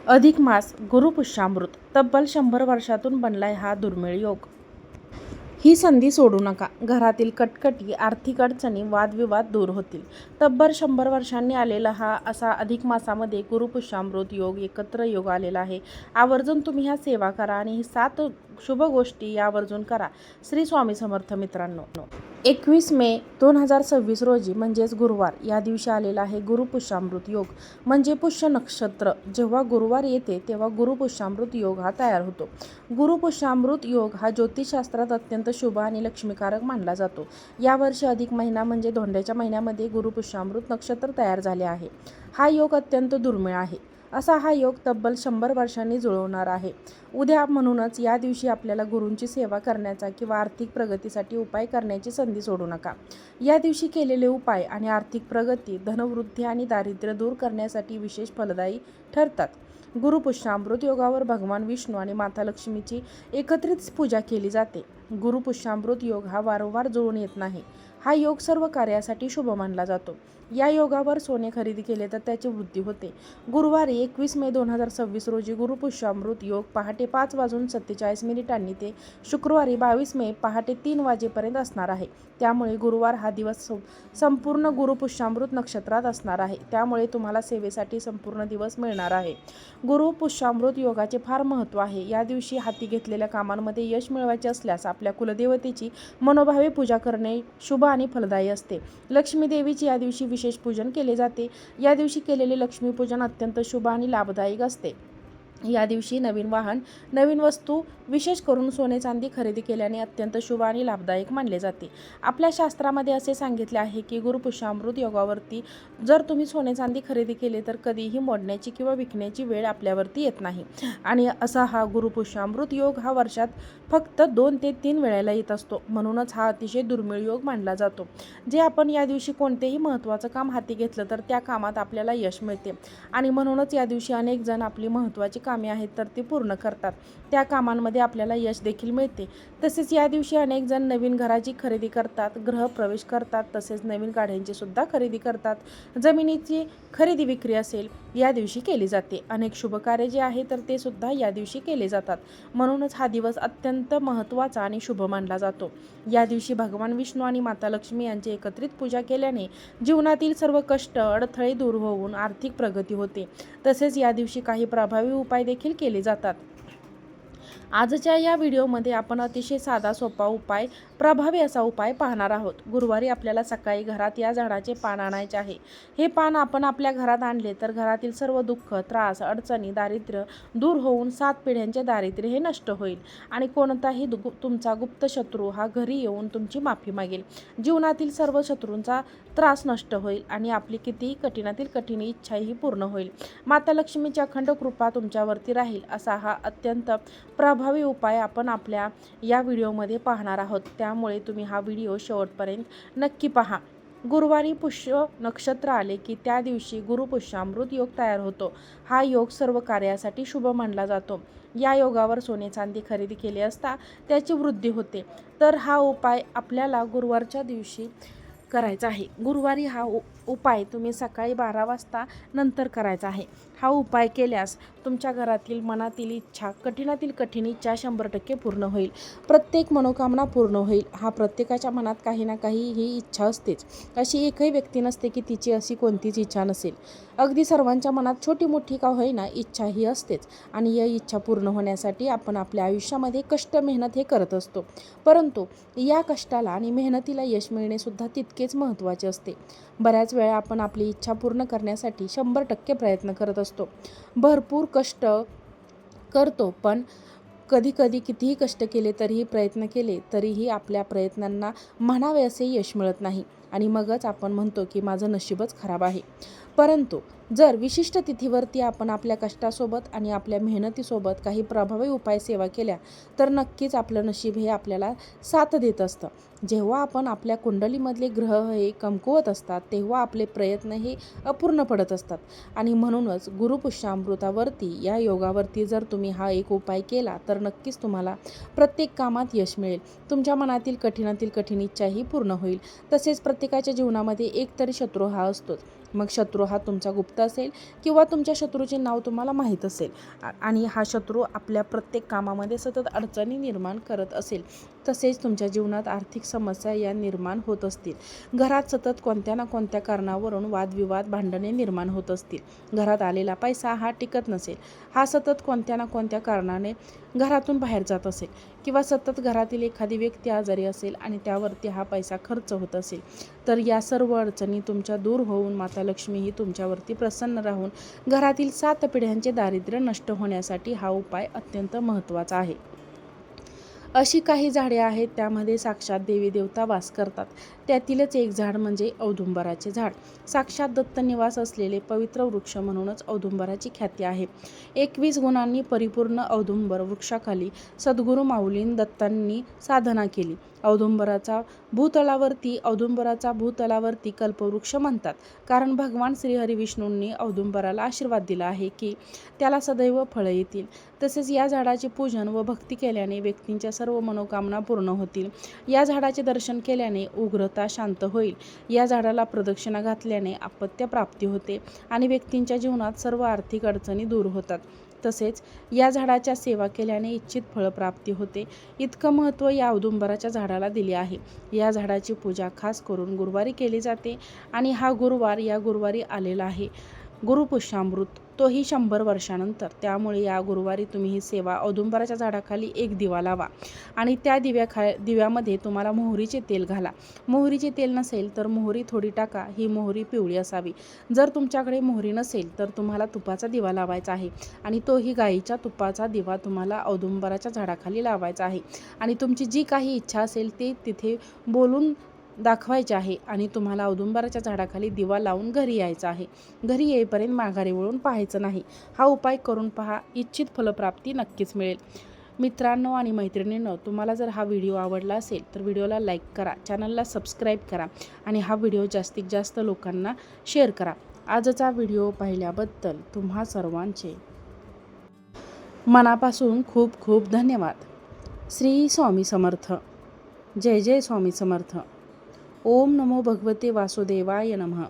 अधिक मास गुरुपुष्यामृत तब्बल 100 वर्षातून बनलाय हा दुर्मिळ योग. ही संधी सोडू नका. घरातील कटकटी, आर्थिक अडचणी, वादविवाद दूर होतील. तब्बल 100 वर्षांनी आलेला हा असा अधिक मासामध्ये गुरुपुष्यामृत योग एकत्र योग आलेला आहे. आवर्जून तुम्ही ह्या सेवा करा आणि ही 7 शुभ गोष्टी आवर्जून करा. श्री स्वामी समर्थ मित्रांनो. 21 मे 2026 रोजी म्हणजेच गुरुवार या दिवशी आलेला आहे गुरुपुष्यामृत योग. म्हणजे पुष्य नक्षत्र जेव्हा गुरुवार येते तेव्हा गुरुपुष्यामृत योग हा तयार होतो. गुरुपुष्यामृत योग हा ज्योतिषशास्त्रात अत्यंत शुभ आणि लक्ष्मीकारक मानला जातो. यावर्षी अधिक महिना म्हणजे धोंड्याच्या महिन्यामध्ये गुरुपुष्यामृत नक्षत्र तयार झाले आहे. हा योग अत्यंत दुर्मिळ आहे. असा हा योग तब्बल 100 वर्षांनी जुळवणार आहे. उद्या म्हणूनच या दिवशी आपल्याला गुरूंची सेवा करण्याचा किंवा आर्थिक प्रगतीसाठी उपाय करण्याची संधी सोडू नका. या दिवशी केलेले उपाय आणि आर्थिक प्रगती, धनवृद्धी आणि दारिद्र्य दूर करण्यासाठी विशेष फलदायी ठरतात. गुरुपुष्यामृत योगावर भगवान विष्णू आणि माता लक्ष्मीची एकत्रित पूजा केली जाते. गुरुपुष्यामृत योग हा वारंवार जुळून येत नाही. हा योग सर्व कार्यासाठी शुभ मानला जातो. या योगावर सोने खरेदी केले तर त्याची वृद्धी होते. गुरुवारी 21 मे 2026 रोजी गुरुपुष्यामृत योग पहाटे 5:47 ते शुक्रवारी 22 मे पहाटे 3 वाजेपर्यंत असणार आहे. त्यामुळे गुरुवार हा दिवस संपूर्ण गुरुपुष्यामृत नक्षत्रात असणार आहे. त्यामुळे तुम्हाला सेवेसाठी संपूर्ण दिवस मिळणार आहे. गुरुपुष्यामृत योगाचे फार महत्त्व आहे. या दिवशी हाती घेतलेल्या कामांमध्ये यश मिळवायचे असल्यास आपल्या कुलदेवतेची मनोभावे पूजा करणे शुभ आणि फलदायी असते. लक्ष्मी देवीची या दिवशी विशेष पूजन केले जाते. या दिवशी केलेले लक्ष्मीपूजन अत्यंत शुभ आणि लाभदायक असते. या दिवशी नवीन वाहन, नवीन वस्तू, विशेष करून सोने चांदी खरेदी केल्याने अत्यंत शुभ आणि लाभदायक मानले जाते. आपल्या शास्त्रामध्ये असे सांगितले आहे की गुरुपुष्यामृत योगावरती जर तुम्ही सोने चांदी खरेदी केले तर कधीही मोडण्याची किंवा विकण्याची वेळ आपल्यावरती येत नाही. आणि असा हा गुरुपुष्यामृत योग हा वर्षात फक्त 2 ते 3 वेळेला येत असतो. म्हणूनच हा अतिशय दुर्मिळ योग मानला जातो. जे आपण या दिवशी कोणतेही महत्त्वाचं काम हाती घेतलं तर त्या कामात आपल्याला यश मिळते. आणि म्हणूनच या दिवशी अनेक जण आपली महत्त्वाची कामे आहेत तर ती पूर्ण करतात. त्या कामांमध्ये आपल्याला यश देखील मिळते. तसेच या दिवशी अनेक जण नवीन घराची खरेदी करतात, गृहप्रवेश करतात, तसेच नवीन गाड्यांची सुद्धा खरेदी करतात. जमिनीची खरेदी विक्री असेल या दिवशी केली जाते. अनेक शुभकार्य जे आहे तर ते सुद्धा या दिवशी केले जातात. म्हणूनच हा दिवस अत्यंत महत्त्वाचा आणि शुभ मानला जातो. या दिवशी भगवान विष्णू आणि माता लक्ष्मी यांची एकत्रित पूजा केल्याने जीवनातील सर्व कष्ट, अडथळे दूर होऊन आर्थिक प्रगती होते. तसेच या दिवशी काही प्रभावी उपाय देखील केले जातात. आजच्या या व्हिडिओमध्ये आपण अतिशय साधा सोपा उपाय, प्रभावी असा उपाय पाहणार आहोत. गुरुवारी आपल्याला सकाळी घरात या झाडाचे पान आणायचे आहे. हे पान आपण आपल्या घरात आणले तर घरातील सर्व दुःख, त्रास, अडचणी, दारिद्र्य दूर होऊन 7 पिढ्यांचे दारिद्र्य हे नष्ट होईल आणि कोणताही तुमचा गुप्त शत्रू हा घरी येऊन तुमची माफी मागेल. जीवनातील सर्व शत्रूंचा त्रास नष्ट होईल आणि आपली कितीही कठीणातील कठीण इच्छाही पूर्ण होईल. माता लक्ष्मीची अखंड कृपा तुमच्यावरती राहील. असा हा अत्यंत प्रभावी उपाय आपण आपल्या या व्हिडिओमध्ये पाहणार आहोत. त्यामुळे तुम्ही हा व्हिडिओ शेवटपर्यंत नक्की पहा. गुरुवारी पुष्य नक्षत्र आले की त्या दिवशी गुरुपुष्यामृत योग तयार होतो. हा योग सर्व कार्यासाठी शुभ मानला जातो. या योगावर सोने चांदी खरेदी केली असता त्याची वृद्धी होते. तर हा उपाय आपल्याला गुरुवारच्या दिवशी करायचा आहे. गुरुवारी हा उपाय तुम्ही सकाळी 12 वाजता नंतर करायचा आहे. हा उपाय केल्यास तुमच्या घरातील मनातील इच्छा, कठीणातील कठीण इच्छा 100% पूर्ण होईल. प्रत्येक मनोकामना पूर्ण होईल. हा प्रत्येकाच्या मनात काही ना काही ही इच्छा असतेच. अशी एकही व्यक्ती नसते की तिची अशी कोणतीच इच्छा नसेल. अगदी सर्वांच्या मनात छोटी मोठी का होईना इच्छा ही असतेच आणि या इच्छा पूर्ण होण्यासाठी आपण आपल्या आयुष्यामध्ये कष्ट, मेहनत हे करत असतो. परंतु या कष्टाला आणि मेहनतीला यश मिळणे सुद्धा तितकेच महत्त्वाचे असते. बऱ्याच वेळा आपण आपली इच्छा पूर्ण करण्यासाठी 100% प्रयत्न करत असतो. भरपूर कष्ट करतो, पण कधी कितीही कष्ट केले तरीही, प्रयत्न केले तरीही आपल्या प्रयत्नांना म्हणावे असे यश मिळत नाही आणि मगच आपण म्हणतो की माझं नशीबच खराब आहे. परंतु जर विशिष्ट तिथीवरती आपण आपल्या कष्टासोबत आणि आपल्या मेहनतीसोबत काही प्रभावी उपाय सेवा केल्या तर नक्कीच आपलं नशीब हे आपल्याला साथ देत असतं. जेव्हा आपण आपल्या कुंडलीमधले ग्रह हे कमकुवत असतात तेव्हा आपले प्रयत्न हे अपूर्ण पडत असतात आणि म्हणूनच गुरुपुष्यामृतावरती या योगावरती जर तुम्ही हा एक उपाय केला तर नक्कीच तुम्हाला प्रत्येक कामात यश मिळेल. तुमच्या मनातील कठीणातील कठीण इच्छाही पूर्ण होईल. तसेच प्रत्येक प्रत्येकाच्या जीवनामध्ये एक तरी शत्रू हा असतोच. मग शत्रू हा तुमचा गुप्त असेल किंवा तुमच्या शत्रूचे नाव तुम्हाला माहीत असेल आणि हा शत्रू आपल्या प्रत्येक कामामध्ये सतत अडचणी निर्माण करत असेल. तसेच तुमच्या जीवनात आर्थिक समस्या या निर्माण होत असतील. घरात सतत कोणत्या ना कोणत्या कारणावरून वादविवाद, भांडणे निर्माण होत असतील. घरात आलेला पैसा हा टिकत नसेल, हा सतत कोणत्या ना कोणत्या कारणाने घरातून बाहेर जात असेल किंवा सतत घरातील एखादी व्यक्ती आजारी असेल आणि त्यावरती हा पैसा खर्च होत असेल, तर या सर्व अडचणी तुमच्या दूर होऊन माता लक्ष्मी ही तुमच्यावरती प्रसन्न राहून घरातील 7 पिढ्यांचे दारिद्र्य नष्ट होण्यासाठी हा उपाय अत्यंत महत्त्वाचा आहे. अशी काही झाडे आहेत त्यामध्ये साक्षात देवी देवता वास करतात. त्यातीलच एक झाड म्हणजे औदुंबराचे झाड. साक्षात दत्त निवास असलेले पवित्र वृक्ष म्हणूनच औदुंबराची ख्याती आहे. 21 गुणांनी परिपूर्ण औदुंबर वृक्षाखाली सद्गुरू माऊलीं दत्तांनी साधना केली. औदुंबराचा भूतलावरती कल्पवृक्ष म्हणतात, कारण भगवान श्रीहरी विष्णूंनी औदुंबराला आशीर्वाद दिला आहे की त्याला सदैव फळं येतील. तसेच या झाडाचे पूजन व भक्ती केल्याने व्यक्तींच्या सर्व मनोकामना पूर्ण होतील. या झाडाचे दर्शन केल्याने उग्रता शांत होईल. या झाडाला प्रदक्षिणा घातल्याने अपत्य प्राप्ती होते आणि व्यक्तींच्या जीवनात सर्व आर्थिक अडचणी दूर होतात. तसेच या झाडाच्या सेवा केल्याने इच्छित फळप्राप्ती होते. इतकं महत्त्व या औदुंबराच्या झाडाला दिले आहे. या झाडाची पूजा खास करून गुरुवारी केली जाते आणि हा गुरुवार या गुरुवारी आलेला आहे. गुरुपुष्यामृत, तोही 100 वर्षानंतर. त्यामुळे या गुरुवारी तुम्ही ही सेवा औदुंबराच्या झाडाखाली एक दिवा लावा आणि त्या दिव्यामध्ये तुम्हाला मोहरीचे तेल घाला. मोहरीचे तेल नसेल तर मोहरी थोडी टाका. ही मोहरी पिवळी असावी. जर तुमच्याकडे मोहरी नसेल तर तुम्हाला तुपाचा दिवा लावायचा आहे आणि तोही गाईच्या तुपाचा दिवा तुम्हाला औदुंबराच्या झाडाखाली लावायचा आहे आणि तुमची जी काही इच्छा असेल ते तिथे बोलून दाखवायचे आहे आणि तुम्हाला औदुंबराच्या झाडाखाली दिवा लावून घरी यायचं आहे. घरी येईपर्यंत माघारी वळून पाहायचं नाही. हा उपाय करून पहा, इच्छित फलप्राप्ती नक्कीच मिळेल. मित्रांनो आणि मैत्रिणींनो, तुम्हाला जर हा व्हिडिओ आवडला असेल तर व्हिडिओला लाईक करा, चॅनलला सबस्क्राईब करा आणि हा व्हिडिओ जास्तीत जास्त लोकांना शेअर करा. आजचा व्हिडिओ पाहिल्याबद्दल तुम्हा सर्वांचे मनापासून खूप खूप धन्यवाद. श्री स्वामी समर्थ. जय जय स्वामी समर्थ. ओम नमो भगवते वासुदेवाय नमः.